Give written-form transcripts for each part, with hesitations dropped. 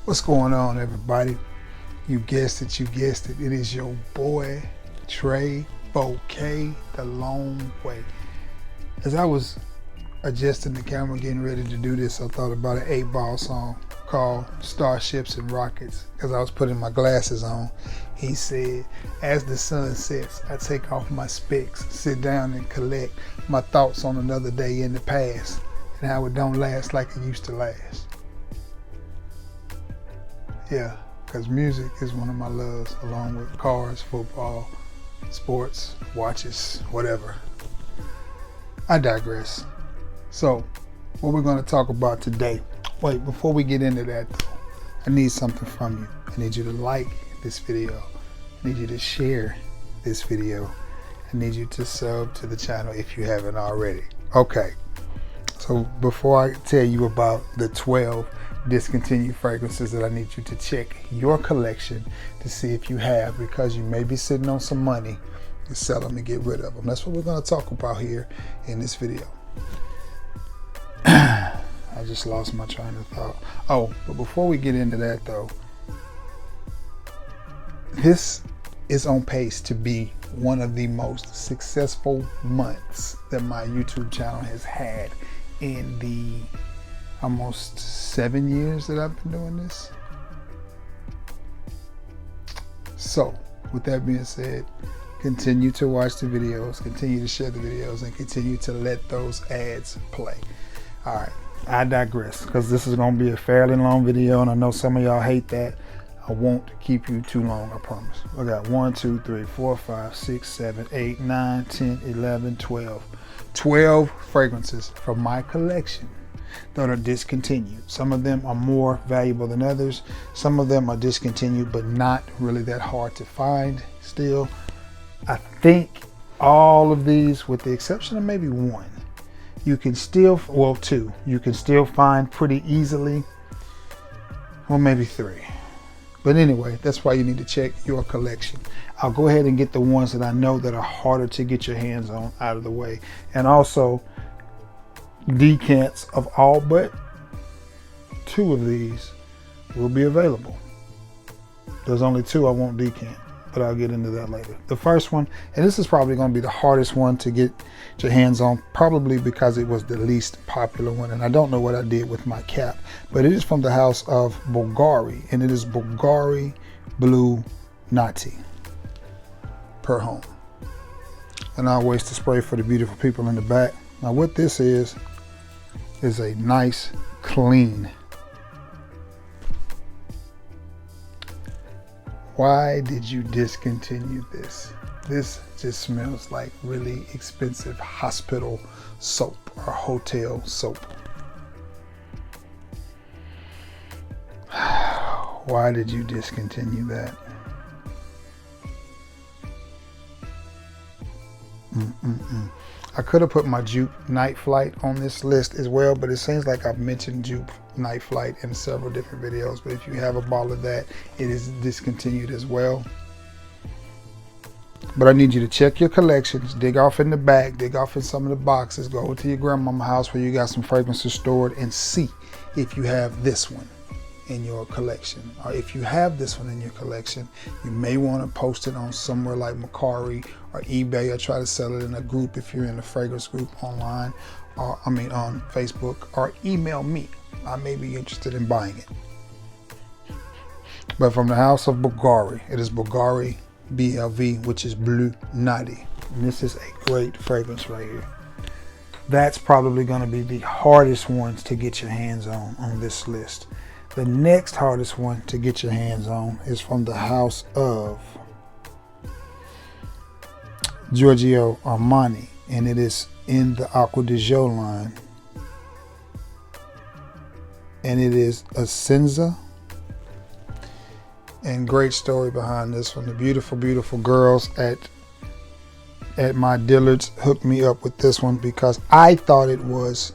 What's going on, everybody? You guessed it, you guessed it. It is your boy, Trey Bouquet, the long way. As I was adjusting the camera, getting ready to do this, I thought about an 8-Ball song called Starships and Rockets. As I was putting my glasses on, he said, as the sun sets, I take off my specs, sit down and collect my thoughts on another day in the past and how it don't last like it used to last. Yeah, because music is one of my loves, along with cars, football, sports, watches, whatever. I digress. So, what we're going to talk about today. Wait, before we get into that, I need something from you. I need you to like this video. I need you to share this video. I need you to sub to the channel if you haven't already. Okay, so before I tell you about the 12 discontinued fragrances that I need you to check your collection to see if you have, because you may be sitting on some money to sell them and get rid of them. That's what we're going to talk about here in this video. I just lost my train of thought. Oh, but before we get into that though, this is on pace to be one of the most successful months that my YouTube channel has had in the almost 7 years that I've been doing this. So with that being said, continue to watch the videos, continue to share the videos, and continue to let those ads play. All right, I digress, because this is going to be a fairly long video, and I know some of y'all hate that. I won't keep you too long, I promise. I got 1, 2, 3, 4, 5, 6, 7, 8, 9, 10, 11, 12. 12 fragrances from my collection that are discontinued. Some of them are more valuable than others. Some of them are discontinued, but not really that hard to find still. I think all of these, with the exception of maybe one, you can still, well, two, you can still find pretty easily. Well, maybe 3. But anyway, that's why you need to check your collection. I'll go ahead and get the ones that I know that are harder to get your hands on out of the way. And also, decants of all but 2 of these will be available. There's only 2 I won't decant, but I'll get into that later. The first one, and this is probably going to be the hardest one to get your hands on, probably because it was the least popular one, and I don't know what I did with my cap, but it is from the house of Bvlgari, and it is Bvlgari Blue Nati per home. And I'll waste the spray for the beautiful people in the back. Now what this is a nice, clean. Why did you discontinue this? This just smells like really expensive hospital soap or hotel soap. Why did you discontinue that? I could have put my Jupe Night Flight on this list as well, but it seems like I've mentioned Jupe Night Flight in several different videos. But if you have a bottle of that, it is discontinued as well. But I need you to check your collections, dig off in the back, dig off in some of the boxes, go to your grandmama's house where you got some fragrances stored, and see if you have this one in your collection. Or if you have this one in your collection, you may want to post it on somewhere like Mercari or eBay, or try to sell it in a group if you're in a fragrance group online, or on Facebook, or email me. I may be interested in buying it. But from the house of Bvlgari, it is Bvlgari BLV, which is Blue Nati. And this is a great fragrance right here. That's probably going to be the hardest ones to get your hands on this list. The next hardest one to get your hands on is from the house of Giorgio Armani, and it is in the Aqua line, and it is Essenza. And great story behind this one. The beautiful, beautiful girls at my Dillard's hooked me up with this one because I thought it was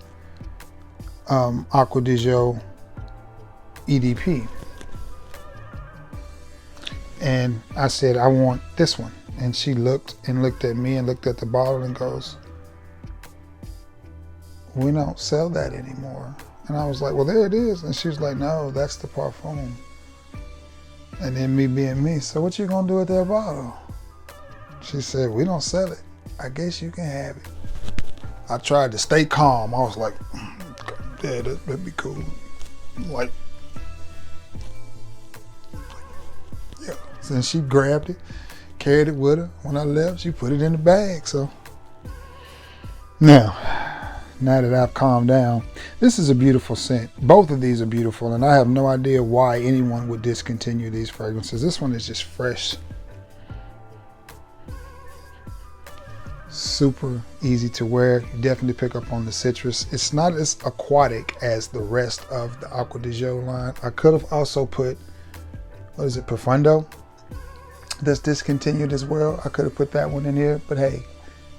Aqua EDP, and I said, I want this one. And she looked at me and looked at the bottle and goes, we don't sell that anymore. And I was like, well, there it is. And she was like, no, that's the Profumo. And then me being me, so what you gonna do with that bottle? She said, we don't sell it. I guess you can have it. I tried to stay calm. I was like, yeah, that'd be cool. Like, yeah. So she grabbed it, carried it with her. When I left, she put it in the bag. So now that I've calmed down, this is a beautiful scent. Both of these are beautiful, and I have no idea why anyone would discontinue these fragrances. This one is just fresh. Super easy to wear. You definitely pick up on the citrus. It's not as aquatic as the rest of the Aqua di Gio line. I could have also put, what is it, Profundo? That's discontinued as well. I could have put that one in here, but hey,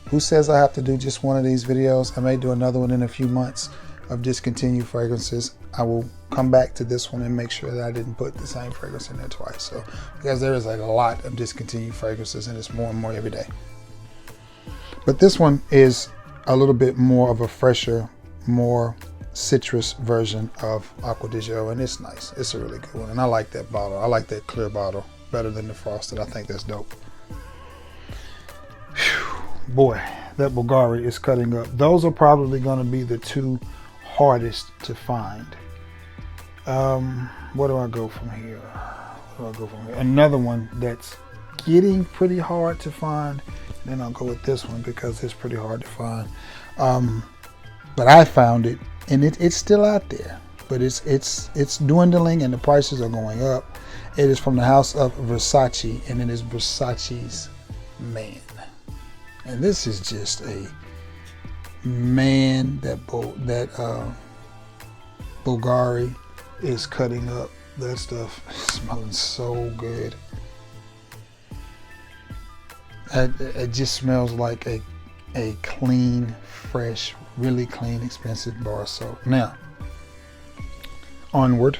who says I have to do just one of these videos? I may do another one in a few months of discontinued fragrances. I will come back to this one and make sure that I didn't put the same fragrance in there twice. So, because there is like a lot of discontinued fragrances and it's more and more every day. But this one is a little bit more of a fresher, more citrus version of Aqua di Gio, and it's nice. It's a really good one, and I like that bottle. I like that clear bottle better than the frosted. I think that's dope. Whew. Boy, that Bvlgari is cutting up. Those are probably going to be the two hardest to find. Where do I go from here? Another one that's getting pretty hard to find. Then I'll go with this one because it's pretty hard to find. But I found it, and it's still out there, but it's dwindling and the prices are going up. It is from the house of Versace, and it is Versace's Man. And this is just a man that Bvlgari is cutting up. That stuff is smelling so good. It just smells like a clean, fresh, really clean, expensive bar soap. Now, onward.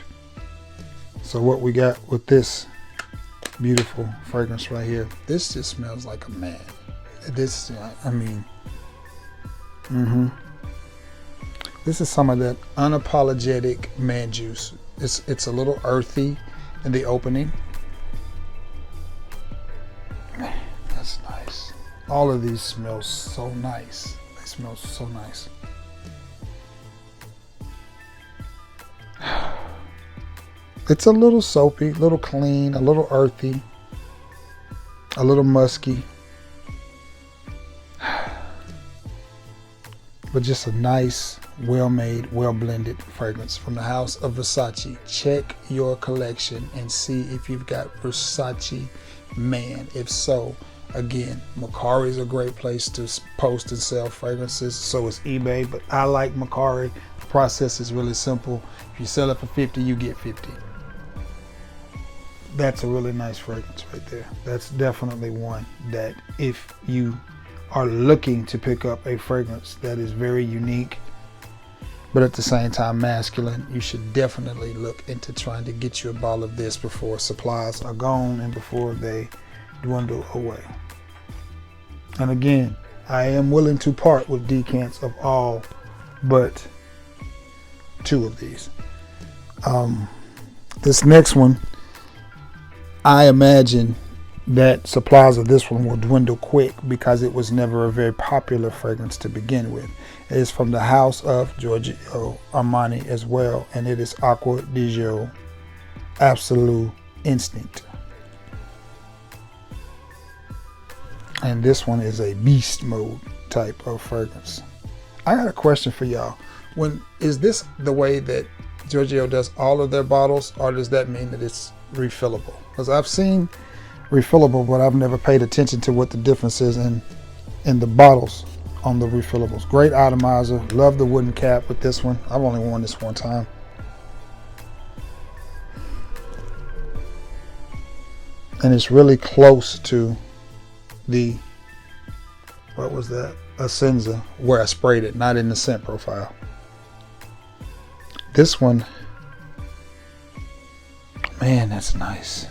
So what we got with this beautiful fragrance right here, this just smells like a man. This, I mean, this is some of that unapologetic man juice. It's a little earthy in the opening. That's nice. All of these smell so nice. They smell so nice. It's a little soapy, a little clean, a little earthy, a little musky. But just a nice, well-made, well-blended fragrance from the house of Versace. Check your collection and see if you've got Versace Man. If so, again, Mercari is a great place to post and sell fragrances. So is eBay, but I like Mercari. The process is really simple. If you sell it for 50, you get 50. That's a really nice fragrance right there. That's definitely one that if you are looking to pick up a fragrance that is very unique, but at the same time masculine, you should definitely look into trying to get you a bottle of this before supplies are gone and before they dwindle away. And again, I am willing to part with decants of all but 2 of these. This next one, I imagine that supplies of this one will dwindle quick because it was never a very popular fragrance to begin with. It is from the house of Giorgio Armani as well, and it is Aqua di Gio Absolu Instinct. And this one is a beast mode type of fragrance. I got a question for y'all. Is this the way that Giorgio does all of their bottles, or does that mean that it's refillable? Because I've seen refillable, but I've never paid attention to what the difference is in the bottles on the refillables. Great atomizer. Love the wooden cap with this one. I've only worn this one time. And it's really close to the, what was that? Essenza, where I sprayed it, not in the scent profile. This one, man, that's nice.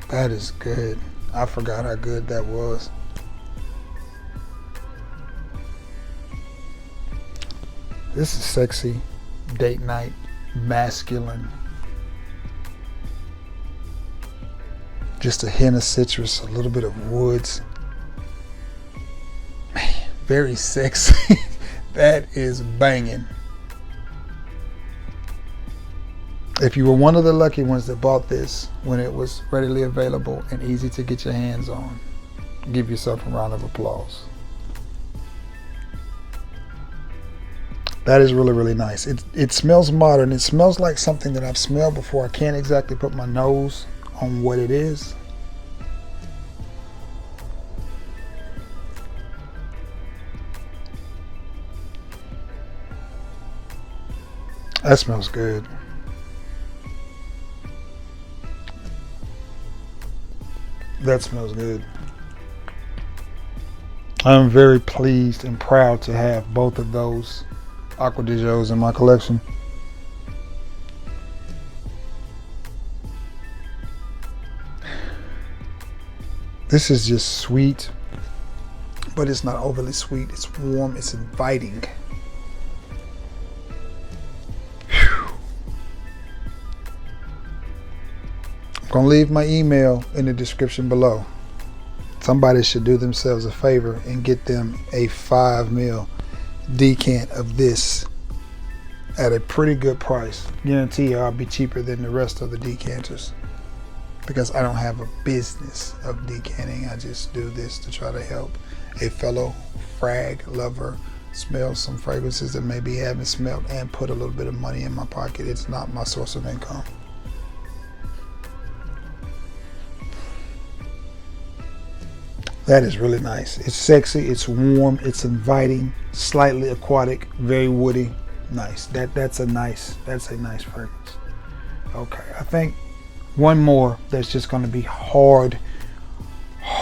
That is good. I forgot how good that was. This is sexy, date night, masculine. Just a hint of citrus, a little bit of woods. Man, very sexy. That is banging. If you were one of the lucky ones that bought this when it was readily available and easy to get your hands on, give yourself a round of applause. That is really, really nice. It smells modern. It smells like something that I've smelled before. I can't exactly put my nose on what it is. That smells good. That smells good. I'm very pleased and proud to have both of those Aqua di Gios in my collection. This is just sweet, but it's not overly sweet. It's warm, it's inviting. I'm gonna leave my email in the description below. Somebody should do themselves a favor and get them a 5 ml decant of this at a pretty good price. Guarantee you I'll be cheaper than the rest of the decanters, because I don't have a business of decanting. I just do this to try to help a fellow frag lover smell some fragrances that maybe haven't smelled and put a little bit of money in my pocket. It's not my source of income. That is really nice. It's sexy, it's warm, it's inviting, slightly aquatic, very woody. Nice. That's a nice fragrance. Okay, I think one more that's just going to be hard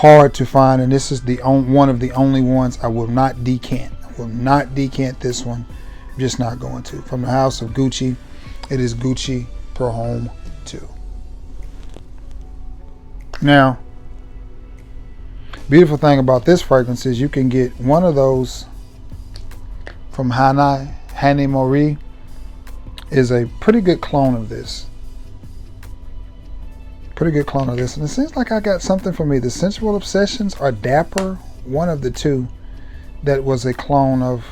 to find, and this is one of the only ones I will not decant. I will not decant this one. I'm just not going to. From the house of Gucci, it is Gucci Profumo 2. Now, beautiful thing about this fragrance is you can get one of those from Hanne Mori. Is a pretty good clone of this. And it seems like I got something from either Sensual Obsessions or Dapper, one of the two, that was a clone of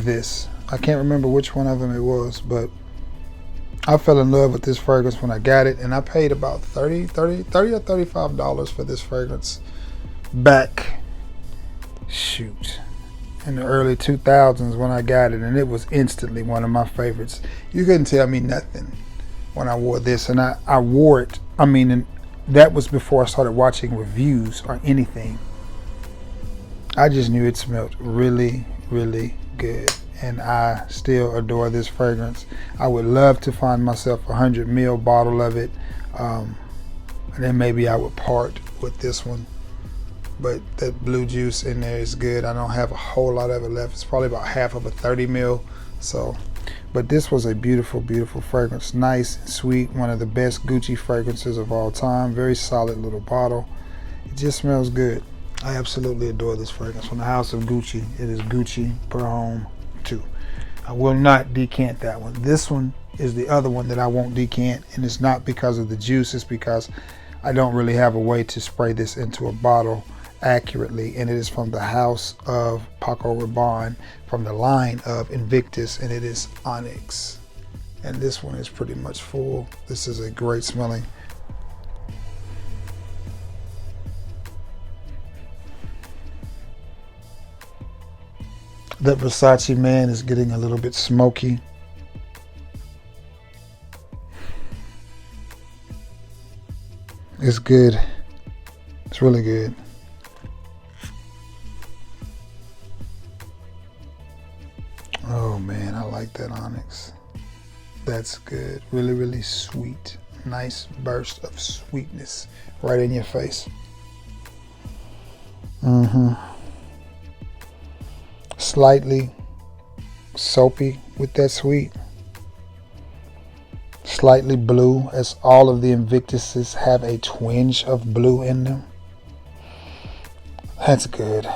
this. I can't remember which one of them it was, but I fell in love with this fragrance when I got it, and I paid about $30 or $35 for this fragrance back, in the early 2000s when I got it, and it was instantly one of my favorites. You couldn't tell me nothing when I wore this, and I wore it. I mean, and that was before I started watching reviews or anything. I just knew it smelled really, really good, and I still adore this fragrance. I would love to find myself a 100 ml bottle of it, and then maybe I would part with this one. But that blue juice in there is good. I don't have a whole lot of it left. It's probably about half of a 30 ml. So, but this was a beautiful, beautiful fragrance. Nice and sweet. One of the best Gucci fragrances of all time. Very solid little bottle. It just smells good. I absolutely adore this fragrance. From the house of Gucci, it is Gucci Profumo 2. I will not decant that one. This one is the other one that I won't decant, and it's not because of the juice. It's because I don't really have a way to spray this into a bottle accurately, and it is from the house of Paco Rabanne, from the line of Invictus, and it is Onyx. And this one is pretty much full. This is a great smelling. That Versace Man is getting a little bit smoky. It's good. It's really good. Oh man, I like that Onyx. That's good. Really, really sweet. Nice burst of sweetness right in your face. Slightly soapy with that sweet. Slightly blue, as all of the Invictuses have a twinge of blue in them. That's good.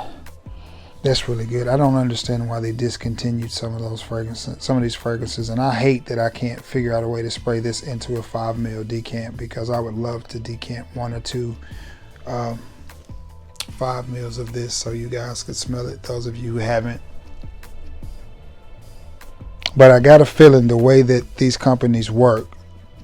That's really good. I don't understand why they discontinued some of those fragrances, some of these fragrances, and I hate that I can't figure out a way to spray this into a 5 ml decant, because I would love to decant 1 or 2 5 mils of this so you guys could smell it, those of you who haven't. But I got a feeling the way that these companies work,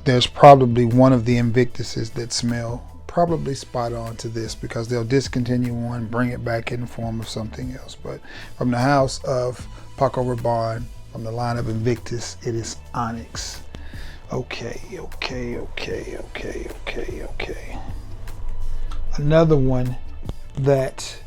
there's probably one of the Invictuses that smell probably spot on to this, because they'll discontinue one, bring it back in the form of something else. But from the house of Paco Rabanne, from the line of Invictus, it is Onyx. Okay. Another one that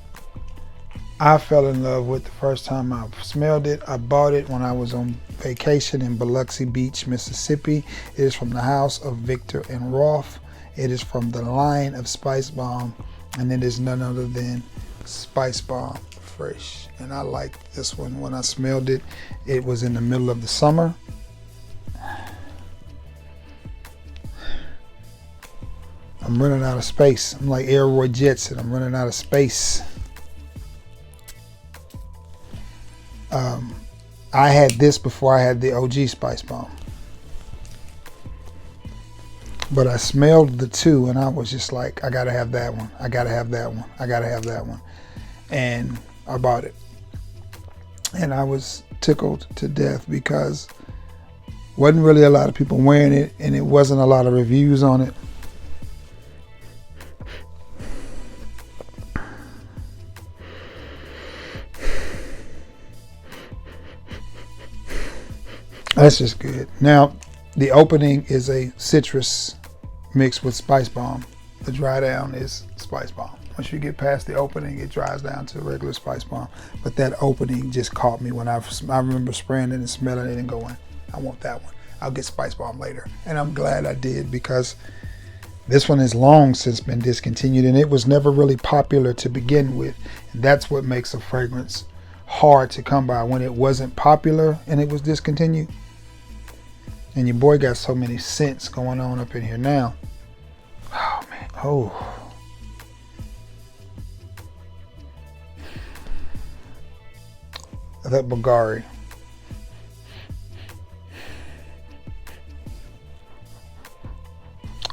I fell in love with the first time I smelled it. I bought it when I was on vacation in Biloxi Beach, Mississippi. It is from the house of Victor and Rolf. It is from the line of Spice Bomb, and it is none other than Spice Bomb Fresh. And I liked this one when I smelled it. It was in the middle of the summer. I'm running out of space. I'm like Airroy Jetson. I'm running out of space. I had this before I had the OG Spice Bomb. But I smelled the two and I was just like, I gotta have that one. I gotta have that one. I gotta have that one. And I bought it. And I was tickled to death because wasn't really a lot of people wearing it, and it wasn't a lot of reviews on it. That's just good. Now, the opening is a citrus mixed with Spice Bomb. The dry down is Spice Bomb. Once you get past the opening, it dries down to a regular Spice Bomb. But that opening just caught me when I remember spraying it and smelling it and going, I want that one. I'll get Spice Bomb later. And I'm glad I did, because this one has long since been discontinued, and it was never really popular to begin with. And that's what makes a fragrance hard to come by, when it wasn't popular and it was discontinued. And your boy got so many scents going on up in here now. Oh man, oh. That Bvlgari.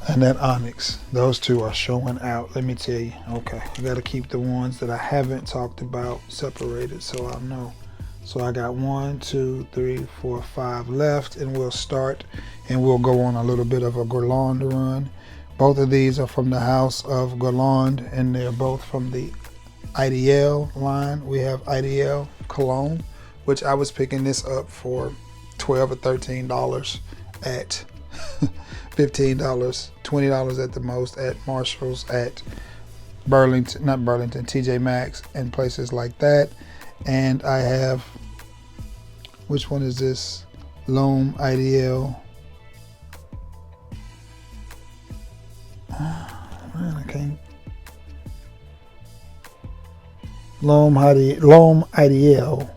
And that Onyx. Those two are showing out, let me tell you. Okay, I gotta keep the ones that I haven't talked about separated so I'll know. So I got 1, 2, 3, 4, 5 left, and we'll start and we'll go on a little bit of a Guerlain run. Both of these are from the house of Guerlain, and they're both from the IDL line. We have IDL Cologne, which I was picking this up for $12 or $13 at $15, $20 at the most at Marshall's, at Burlington, not Burlington, TJ Maxx, and places like that. And I have, which one is this? L'Homme IDL. Man, I can't. L'Homme IDL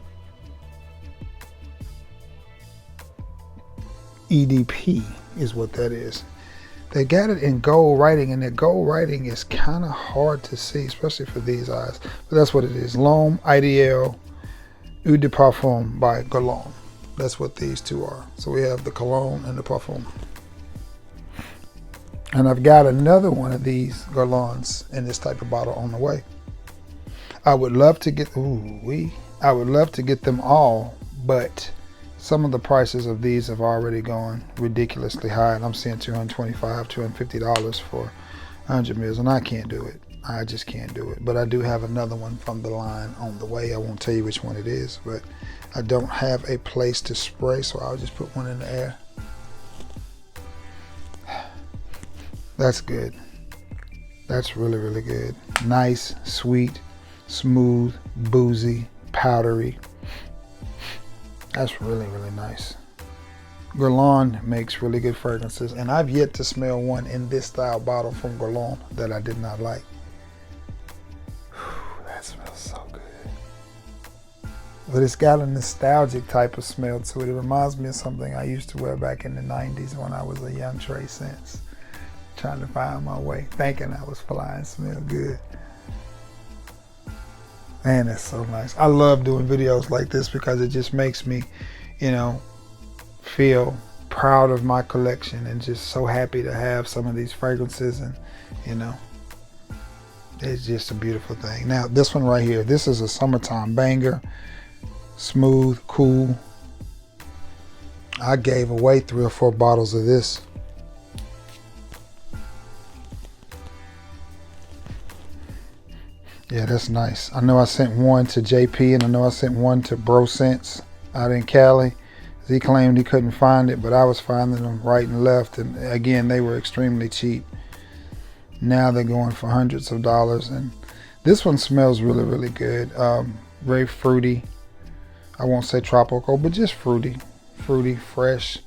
EDP is what that is. They got it in gold writing, and the gold writing is kind of hard to see, especially for these eyes. But that's what it is. L'Homme IDL Eau de Parfum by Guerlain. That's what these two are. So we have the Cologne and the Parfum. And I've got another one of these Guerlains in this type of bottle on the way. I would love to get, I would love to get them all, but some of the prices of these have already gone ridiculously high, and I'm seeing $225, $250 for 100 mils, and I can't do it. I just can't do it. But I do have another one from the line on the way. I won't tell you which one it is, but I don't have a place to spray, so I'll just put one in the air. That's good. That's really, really good. Nice, sweet, smooth, boozy, powdery. That's really, really nice. Guerlain makes really good fragrances, and I've yet to smell one in this style bottle from Guerlain that I did not like. That smells so good. But it's got a nostalgic type of smell to it. It reminds me of something I used to wear back in the 90s when I was a young Trey Sense, trying to find my way, thinking I was flying, smell good. Man, that's so nice. I love doing videos like this because it just makes me, you know, feel proud of my collection and just so happy to have some of these fragrances, and you know, it's just a beautiful thing. Now this one right here, this is a summertime banger. Smooth, cool. I gave away 3 or 4 bottles of this. Yeah, that's nice. I know I sent one to JP, and I know I sent one to Bro Sense out in Cali. He claimed he couldn't find it, but I was finding them right and left, and again, they were extremely cheap. Now they're going for hundreds of dollars, and this one smells really, really good. Very fruity. I won't say tropical, but just fruity, fresh,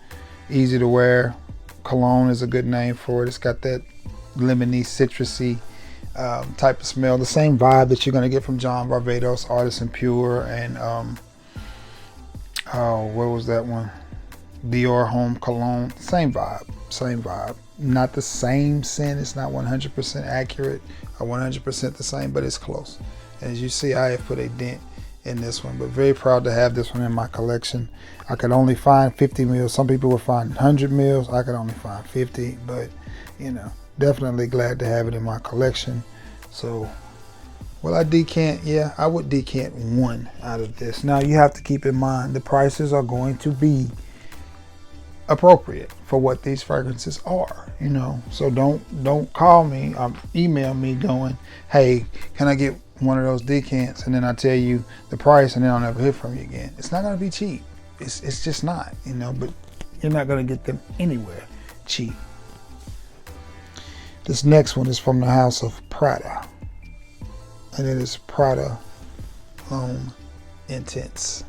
easy to wear. Cologne is a good name for it. It's got that lemony, citrusy type of smell. The same vibe that you're going to get from John Varvatos, Artisan Pure, and what was that one? Dior Homme Cologne. Same vibe. Not the same scent. It's not 100% accurate or 100% the same, but it's close. And as you see, I have put a dent in this one, but very proud to have this one in my collection. I could only find 50 mils. Some people would find 100 mils. I could only find 50, but you know, definitely glad to have it in my collection. So will I decant? Yeah, I would decant 1 out of this. Now you have to keep in mind the prices are going to be appropriate for what these fragrances are, you know. So don't call me or email me going, hey, can I get one of those decants, and then I tell you the price and then I'll never hear from you again. It's not going to be cheap. It's just not, you know, but you're not going to get them anywhere cheap. This next one is from the house of Prada, and it is Prada L'Homme Intense.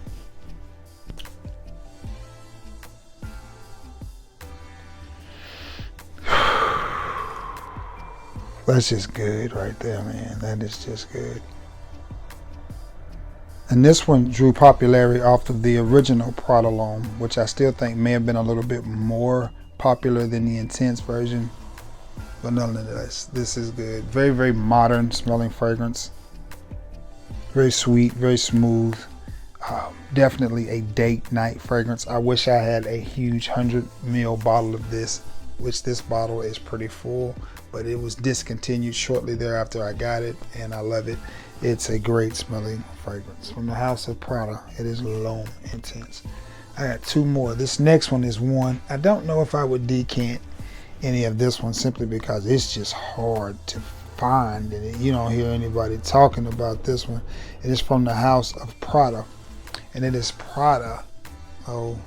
That's just good right there, man. That is just good. And this one drew popularity off of the original Prada L'Homme, which I still think may have been a little bit more popular than the Intense version. But nonetheless, this is good. Very, very modern smelling fragrance. Very sweet, very smooth. Definitely a date night fragrance. I wish I had a huge 100 ml bottle of this, which this bottle is pretty full, but it was discontinued shortly thereafter I got it, and I love it. It's a great smelling fragrance from the house of Prada. It is L'Homme Intense. I got 2 more. This next one is one I don't know if I would decant any of this one, simply because it's just hard to find, and you don't hear anybody talking about this one. It is from the house of Prada, and it is Prada. Oh,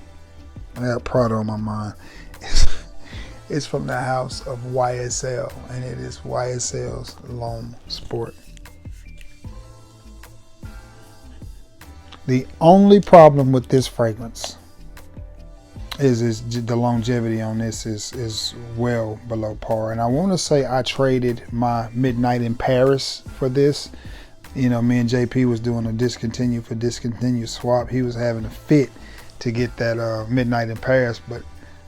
I got Prada on my mind. It's from the house of YSL, and it is YSL's L'Homme Sport. The only problem with this fragrance is the longevity on this is well below par. And I want to say I traded my Midnight in Paris for this. You know, me and JP was doing a discontinue for discontinue swap. He was having a fit to get that Midnight in Paris, but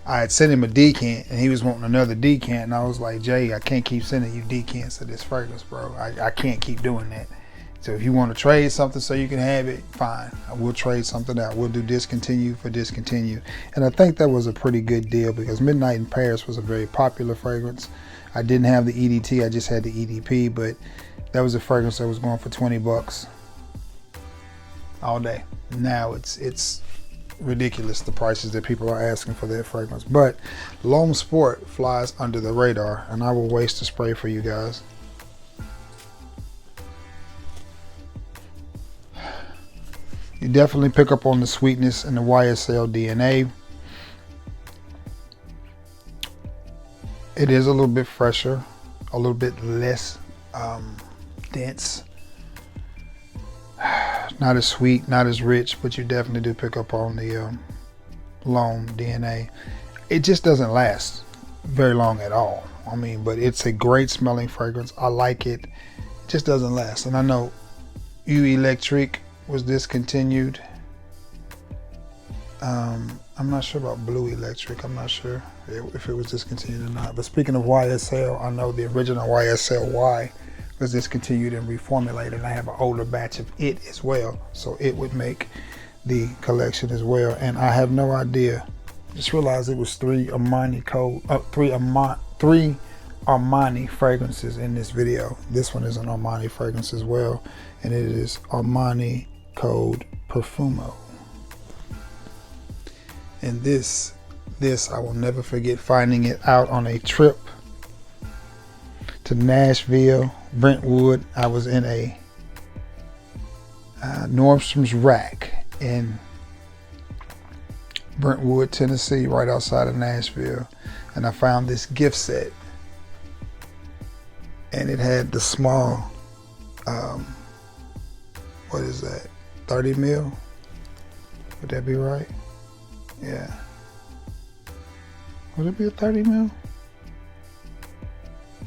I had sent him a decant and he was wanting another decant, and I was like, Jay, I can't keep sending you decants of this fragrance, bro. I can't keep doing that. So if you want to trade something so you can have it, fine. We'll trade something out. We'll do discontinue for discontinue. And I think that was a pretty good deal, because Midnight in Paris was a very popular fragrance. I didn't have the EDT, I just had the EDP, but that was a fragrance that was going for 20 bucks all day. Now it's ridiculous, the prices that people are asking for that fragrance. But L'Homme Sport flies under the radar, and I will waste the spray for you guys. You definitely pick up on the sweetness and the YSL DNA. It is a little bit fresher, a little bit less dense. Not as sweet, not as rich, but you definitely do pick up on the L'Homme DNA. It just doesn't last very long at all. I mean, but it's a great smelling fragrance. I like it. It just doesn't last. And I know U Electric was discontinued. I'm not sure about Blue Electric. I'm not sure if it was discontinued or not. But speaking of YSL, I know the original YSL Y was discontinued and reformulated. And I have an older batch of it as well, so it would make the collection as well. And I have no idea. Just realized it was three Armani fragrances in this video. This one is an Armani fragrance as well, and it is Armani code Profumo. And this I will never forget finding it out on a trip to Nashville, Brentwood. I was in a Nordstrom's rack in Brentwood, Tennessee, right outside of Nashville, and I found this gift set, and it had the small, what is that, 30 mil? Would that be right? Yeah. Would it be a 30 mil?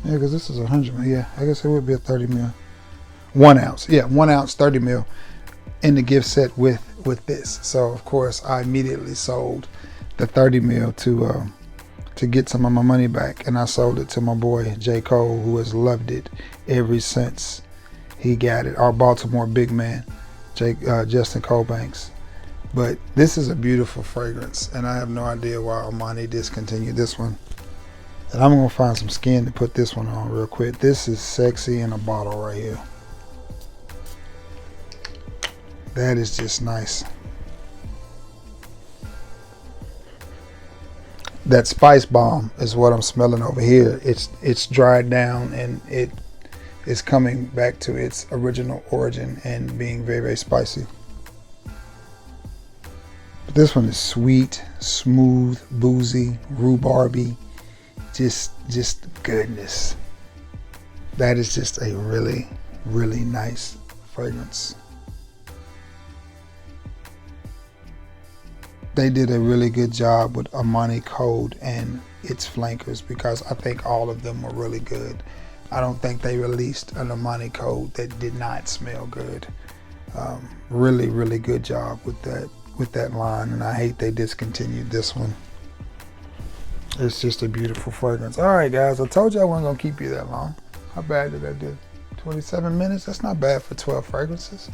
Yeah, because this is 100 mil. Yeah, I guess it would be a 30 mil. 1 ounce. Yeah, 1 ounce, 30 mil in the gift set with this. So of course I immediately sold the 30 mil to get some of my money back, and I sold it to my boy J. Cole, who has loved it ever since he got it. Our Baltimore big man, Justin Cobanks. But this is a beautiful fragrance, and I have no idea why Armani discontinued this one. And I'm gonna find some skin to put this one on real quick. This is sexy in a bottle right here. That is just nice. That spice bomb is what I'm smelling over here. It's dried down, and it is coming back to its original origin and being very, very spicy. But this one is sweet, smooth, boozy, rhubarby, just goodness. That is just a really, really nice fragrance. They did a really good job with Armani Code and its flankers, because I think all of them were really good. I don't think they released an Armani Code that did not smell good. Really, really good job with that line, and I hate they discontinued this one. It's just a beautiful fragrance. All right, guys, I told you I wasn't gonna keep you that long. How bad did I do? 27 minutes? That's not bad for 12 fragrances.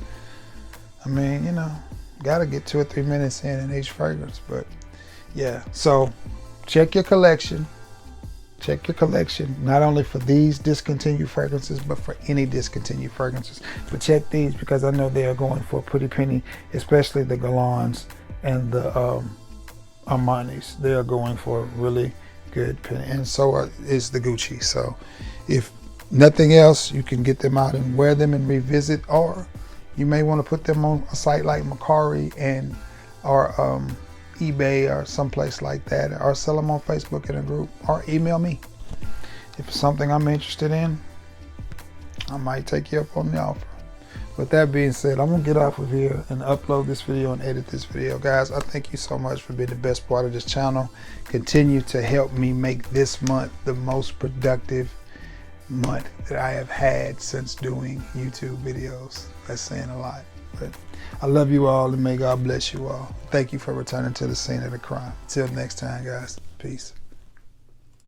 I mean, you know, gotta get 2 or 3 minutes in each fragrance. But yeah, so check your collection. Check your collection, not only for these discontinued fragrances, but for any discontinued fragrances. But check these, because I know they are going for a pretty penny, especially the Guerlains and the Armanis. They are going for a really good penny, and so is the Gucci. So if nothing else, you can get them out and wear them and revisit, or you may want to put them on a site like Mercari and or eBay or someplace like that, or sell them on Facebook in a group, or email me. If it's something I'm interested in, I might take you up on the offer. With that being said, I'm gonna get off of here and upload this video and edit this video. Guys, I thank you so much for being the best part of this channel. Continue to help me make this month the most productive month that I have had since doing YouTube videos. That's saying a lot, but I love you all, and may God bless you all. Thank you for returning to the scene of the crime. Till next time, guys. Peace.